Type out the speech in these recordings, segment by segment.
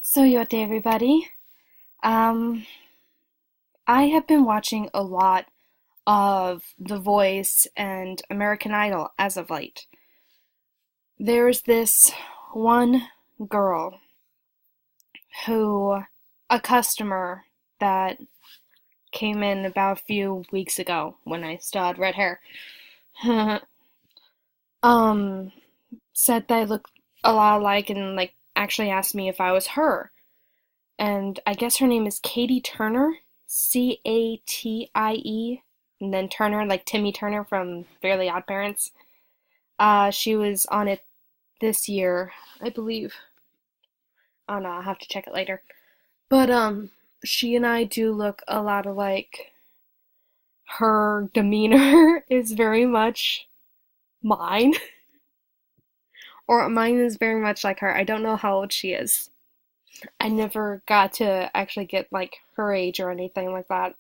So, yo, everybody. Um, I have been watching a lot of The Voice and American Idol as of late. There's this one girl who, a customer that came in about a few weeks ago when I still had red hair, um, said that I looked a lot alike and actually asked me if I was her. And I guess her name is Catie Turner, Catie, and then Turner, like Timmy Turner from Fairly Odd Parents. She was on it this year, I believe. Oh no, I'll have to check it later. But she and I do look a lot alike. Her demeanor is very much mine, or mine is very much like her. I don't know how old she is. I never got to actually get like her age or anything like that.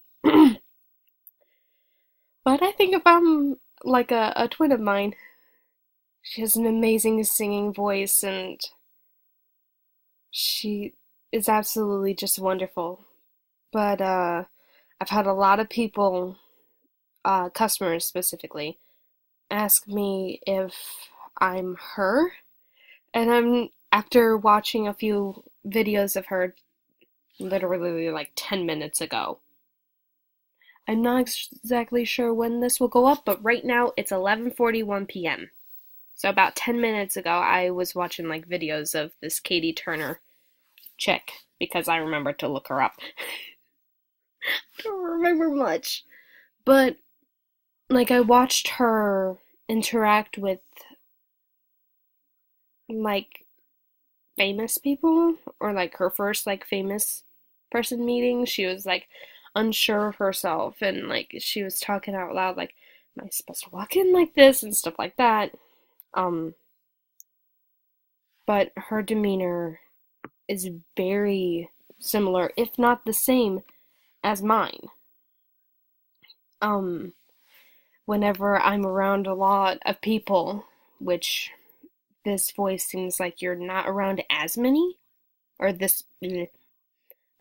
But I think if I'm like a twin of mine, she has an amazing singing voice and she is absolutely just wonderful. But I've had a lot of people, customers specifically, ask me if I'm her. And I'm, after watching a few videos of her literally like 10 minutes ago, I'm not exactly sure when this will go up, but right now it's 11:41 p.m. So about 10 minutes ago, I was watching like videos of this Catie Turner chick because I remembered to look her up. I don't remember much, but like I watched her interact with like famous people or like her first like famous person meeting. She was like unsure of herself and like she was talking out loud like, am I supposed to walk in like this and stuff like that. Um, but her demeanor is very similar, if not the same, as mine. Um, Whenever I'm around a lot of people, which this voice seems like you're not around as many, or this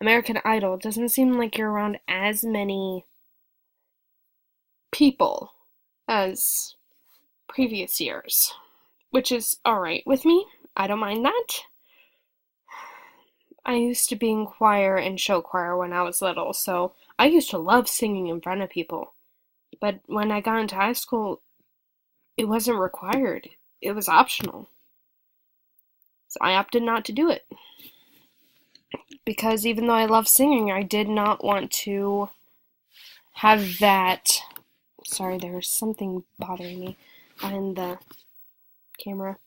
American Idol doesn't seem like you're around as many people as previous years, which is alright with me. I don't mind that. I used to be in choir and show choir when I was little, so I used to love singing in front of people. But when I got into high school, it wasn't required. It was optional. So I opted not to do it. Because even though I love singing, I did not want to have that. Sorry, there's something bothering me behind the camera.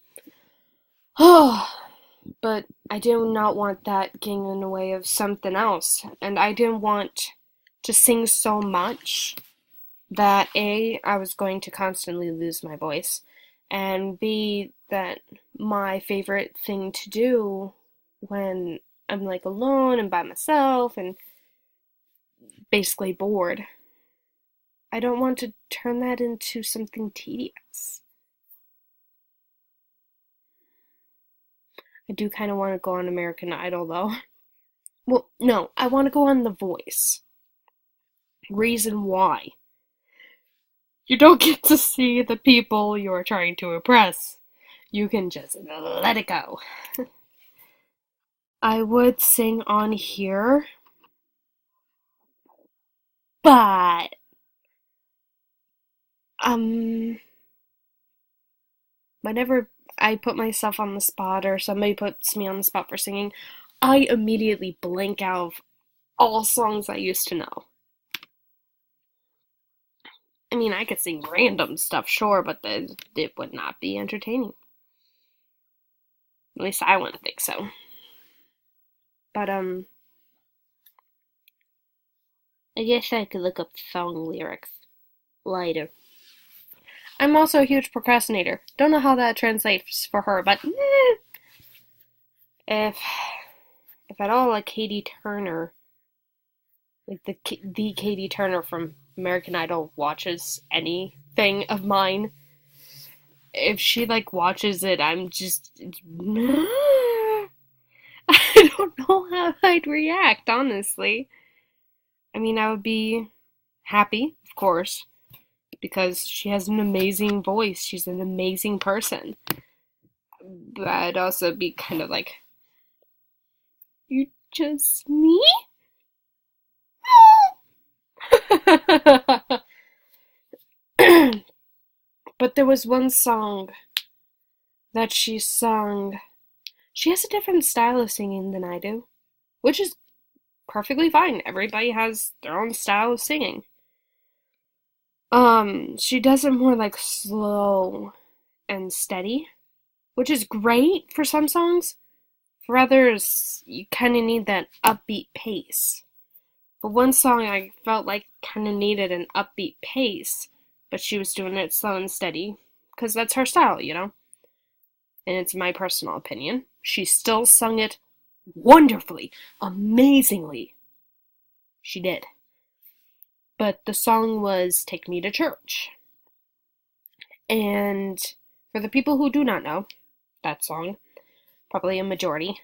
Oh, but I do not want that getting in the way of something else. And I didn't want to sing so much that A, I was going to constantly lose my voice, and B, that my favorite thing to do when I'm like alone and by myself and basically bored, I don't want to turn that into something tedious. I do kind of want to go on American Idol though. Well, no, I want to go on The Voice. Reason why. You don't get to see the people you're trying to impress. You can just let it go. I would sing on here, but um whenever I put myself on the spot or somebody puts me on the spot for singing, I immediately blank out of all songs I used to know. I mean, I could sing random stuff, sure, but it would not be entertaining. At least I wouldn't think so. But I guess I could look up song lyrics later. I'm also a huge procrastinator. Don't know how that translates for her, but if at all, like Catie Turner, like the Catie Turner from American Idol watches anything of mine, if she like watches it, I'm just I don't know how I'd react, honestly. I mean, I would be happy, of course, because she has an amazing voice. She's an amazing person. But I'd also be kind of like, you just me? But there was one song that she sung. She has a different style of singing than I do, which is perfectly fine. Everybody has their own style of singing. She does it more like slow and steady, which is great for some songs. For others, you kind of need that upbeat pace. But one song I felt like kind of needed an upbeat pace, but she was doing it slow and steady, because that's her style, you know? And it's my personal opinion. She still sung it wonderfully, amazingly. She did. But the song was Take Me to Church. And for the people who do not know that song, probably a majority,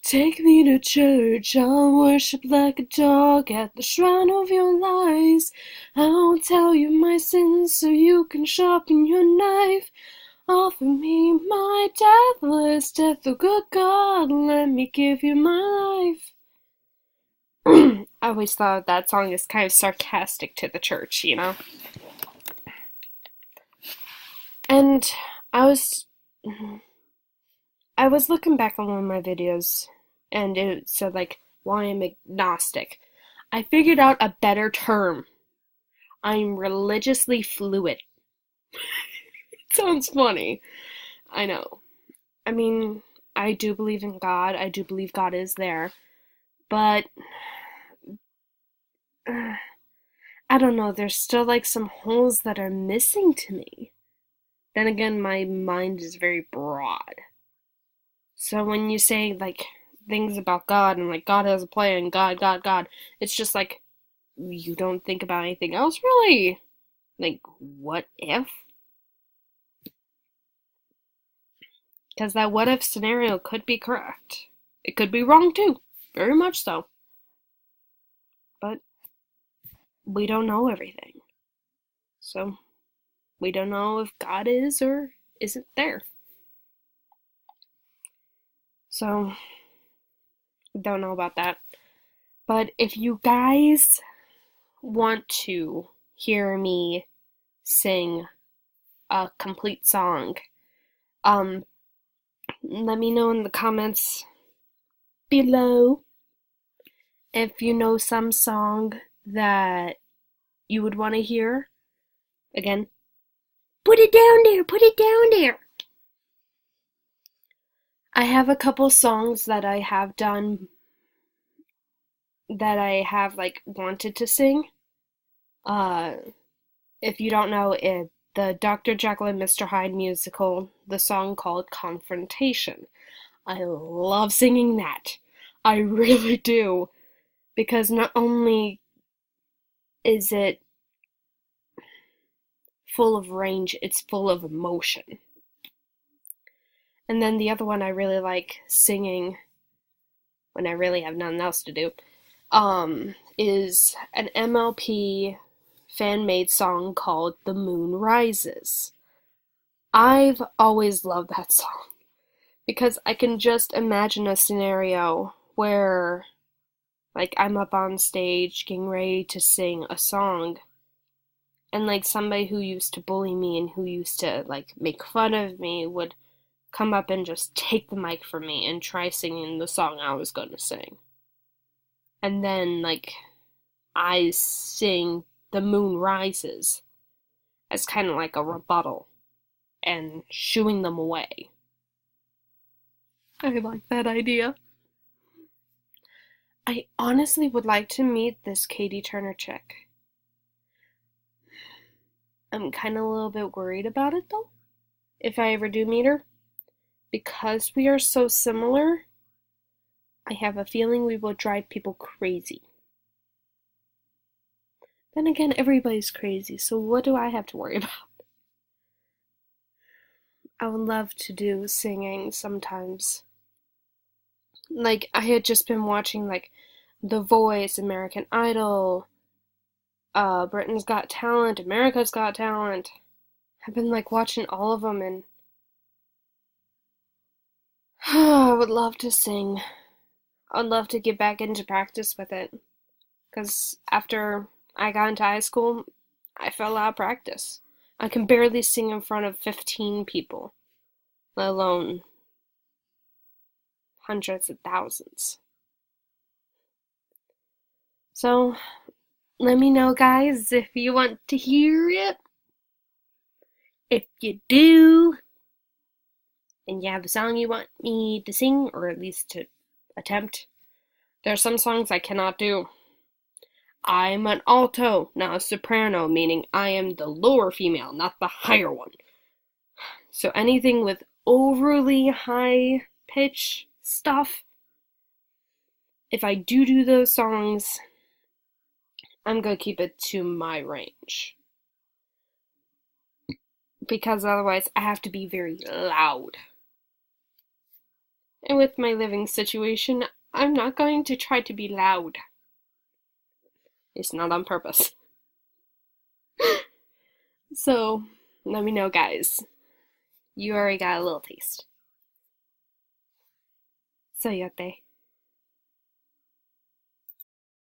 take me to church, I'll worship like a dog at the shrine of your lies. I'll tell you my sins so you can sharpen your knife. Offer me my deathless death, oh good God, let me give you my life. I always thought that song is kind of sarcastic to the church, you know? And I was I was looking back on one of my videos, and it said, like, why I'm agnostic. I figured out a better term. I'm religiously fluid. It sounds funny. I know. I mean, I do believe in God. I do believe God is there. But, I don't know, there's still, like, some holes that are missing to me. Then again, my mind is very broad. So when you say, like, things about God and, like, God has a plan, God, it's just like, you don't think about anything else, really? Like, what if? Because that what if scenario could be correct. It could be wrong, too. Very much so. But we don't know everything. So, we don't know if God is or isn't there. So, don't know about that. But if you guys want to hear me sing a complete song, um, let me know in the comments below if you know some song that you would want to hear. Again, put it down there, put it down there. I have a couple songs that I have done that I have like wanted to sing. Uh, if you don't know it, the Dr. Jekyll and Mr. Hyde musical, the song called Confrontation. I love singing that. I really do. Because not only is it full of range, it's full of emotion. And then the other one I really like singing when I really have nothing else to do, is an MLP fan-made song called The Moon Rises. I've always loved that song because I can just imagine a scenario where, like, I'm up on stage getting ready to sing a song, and, like, somebody who used to bully me and who used to, like, make fun of me would come up and just take the mic from me and try singing the song I was going to sing. And then, like, I sing The Moon Rises as kind of like a rebuttal and shooing them away. I like that idea. I honestly would like to meet this Catie Turner chick. I'm kind of a little bit worried about it, though, if I ever do meet her. Because we are so similar, I have a feeling we will drive people crazy. Then again, everybody's crazy, so what do I have to worry about? I would love to do singing sometimes. Like, I had just been watching, like, The Voice, American Idol, Britain's Got Talent, America's Got Talent. I've been, like, watching all of them, and I would love to sing. I'd love to get back into practice with it. Because after I got into high school, I fell out of practice. I can barely sing in front of 15 people, let alone hundreds of thousands. So, let me know, guys, if you want to hear it. If you do, and you have a song you want me to sing, or at least to attempt, there are some songs I cannot do. I'm an alto, not a soprano, meaning I am the lower female, not the higher one. So anything with overly high pitch stuff, if I do those songs, I'm gonna keep it to my range. Because otherwise I have to be very loud. And with my living situation, I'm not going to try to be loud. It's not on purpose. So, let me know, guys. You already got a little taste. Sayote.